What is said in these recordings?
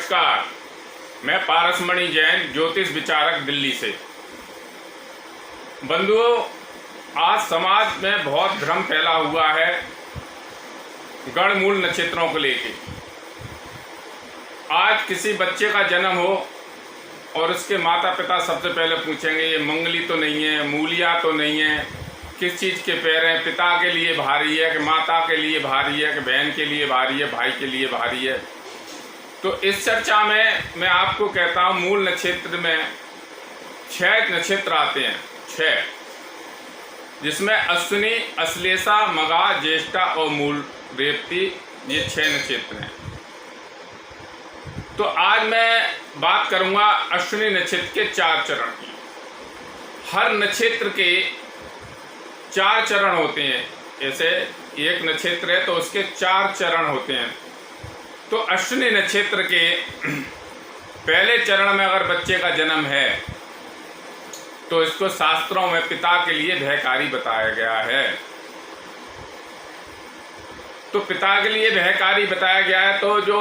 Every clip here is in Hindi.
नमस्कार, मैं पारसमणि जैन, ज्योतिष विचारक, दिल्ली से। बंधुओं, आज समाज में बहुत भ्रम फैला हुआ है गणमूल नक्षत्रों को लेके। आज किसी बच्चे का जन्म हो और उसके माता पिता सबसे पहले पूछेंगे ये मंगली तो नहीं है, मूलिया तो नहीं है, किस चीज़ के पैर हैं, पिता के लिए भारी है कि माता के लिए भारी है कि बहन के लिए भारी है, भाई के लिए भारी है। तो इस चर्चा में मैं आपको कहता हूँ, मूल नक्षत्र में 6 नक्षत्र आते हैं, 6, जिसमें अश्विनी, अश्लेषा, मघा, ज्येष्ठा और मूल रेवती, ये 6 नक्षत्र हैं। तो आज मैं बात करूंगा अश्विनी नक्षत्र के 4 चरण की। हर नक्षत्र के 4 चरण होते हैं। जैसे एक नक्षत्र है तो उसके 4 चरण होते हैं। तो अश्विनी नक्षत्र के पहले चरण में अगर बच्चे का जन्म है तो इसको शास्त्रों में पिता के लिए भयकारी बताया गया है। तो पिता के लिए भयकारी बताया गया है। तो जो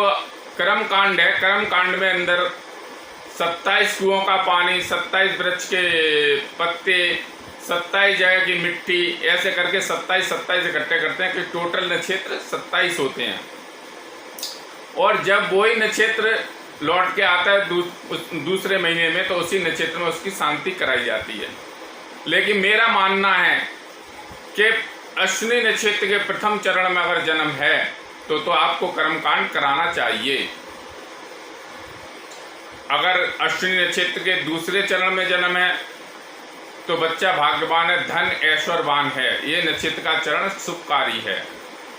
कर्म कांड है, कर्म कांड में अंदर 27 कुओं का पानी, 27 वृक्ष के पत्ते, 27 जगह की मिट्टी, ऐसे करके 27 इकट्ठे करते हैं कि टोटल नक्षत्र 27 होते हैं। और जब वही नक्षत्र लौट के आता है दूसरे महीने में, तो उसी नक्षत्र में उसकी शांति कराई जाती है। लेकिन मेरा मानना है कि अश्विनी नक्षत्र के प्रथम चरण में अगर जन्म है तो आपको कर्मकांड कराना चाहिए। अगर अश्विनी नक्षत्र के दूसरे चरण में जन्म है तो बच्चा भाग्यवान है, धन ऐश्वर्यवान है, ये नक्षत्र का चरण शुभकारी है।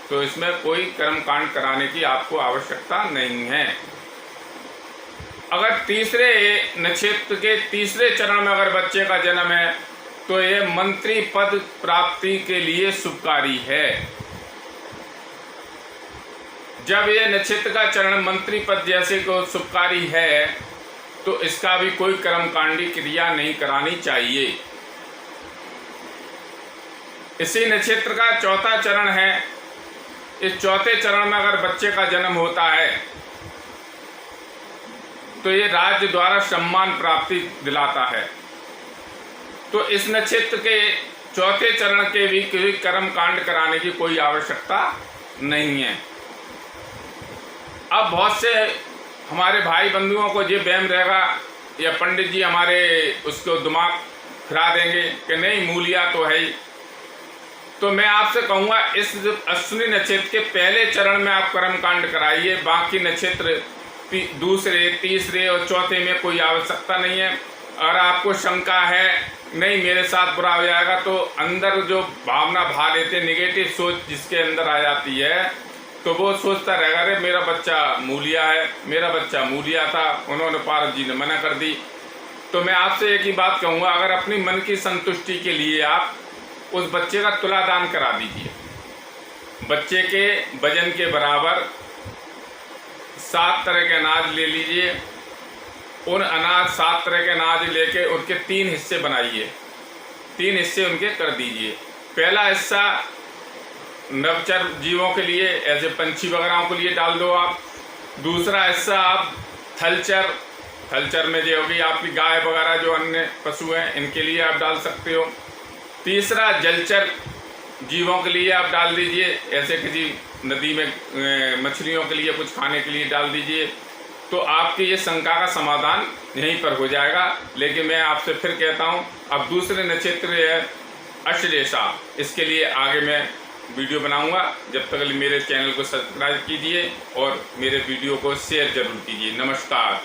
तो इसमें कोई कर्मकांड कराने की आपको आवश्यकता नहीं है। अगर तीसरे नक्षत्र के तीसरे चरण में अगर बच्चे का जन्म है तो ये मंत्री पद प्राप्ति के लिए शुभकारी है। जब ये नक्षत्र का चरण मंत्री पद जैसे को शुभकारी है तो इसका भी कोई कर्मकांडी क्रिया नहीं करानी चाहिए। इसी नक्षत्र का चौथा चरण है। इस चौथे चरण में अगर बच्चे का जन्म होता है तो ये राज्य द्वारा सम्मान प्राप्ति दिलाता है। तो इस नक्षत्र के चौथे चरण के भी कोई कर्म कांड कराने की कोई आवश्यकता नहीं है। अब बहुत से हमारे भाई बंधुओं को ये वहम रहेगा या पंडित जी हमारे उसको दिमाग फिरा देंगे कि नहीं मूलिया तो है ही। तो मैं आपसे कहूँगा, इस अश्विनी नक्षत्र के पहले चरण में आप कर्म कांड कराइए। बाकी नक्षत्र दूसरे, तीसरे और चौथे में कोई आवश्यकता नहीं है। अगर आपको शंका है नहीं मेरे साथ बुरा हो जाएगा, तो अंदर जो भावना भा लेते, निगेटिव सोच जिसके अंदर आ जाती है, तो वो सोचता रहेगा अरे मेरा बच्चा मूलिया है, मेरा बच्चा मूलिया था, उन्होंने पारस जी ने मना कर दी। तो मैं आपसे एक ही बात कहूँगा, अगर अपनी मन की संतुष्टि के लिए आप उस बच्चे का तुलादान करा दीजिए। बच्चे के वजन के बराबर 7 तरह के अनाज ले लीजिए। उन अनाज 7 तरह के अनाज लेके उनके 3 हिस्से बनाइए, 3 हिस्से उनके कर दीजिए। पहला हिस्सा नवचर जीवों के लिए, ऐसे पंछी वगैरह के लिए डाल दो आप। दूसरा हिस्सा आप थलचर में जो होगी आपकी गाय वगैरह जो अन्य पशु हैं इनके लिए आप डाल सकते हो। तीसरा जलचर जीवों के लिए आप डाल दीजिए, ऐसे किसी नदी में मछलियों के लिए कुछ खाने के लिए डाल दीजिए। तो आपकी ये शंका का समाधान यहीं पर हो जाएगा। लेकिन मैं आपसे फिर कहता हूँ, अब दूसरे नक्षत्र है अश्लेषा, इसके लिए आगे मैं वीडियो बनाऊंगा। जब तक मेरे चैनल को सब्सक्राइब कीजिए और मेरे वीडियो को शेयर जरूर कीजिए। नमस्कार।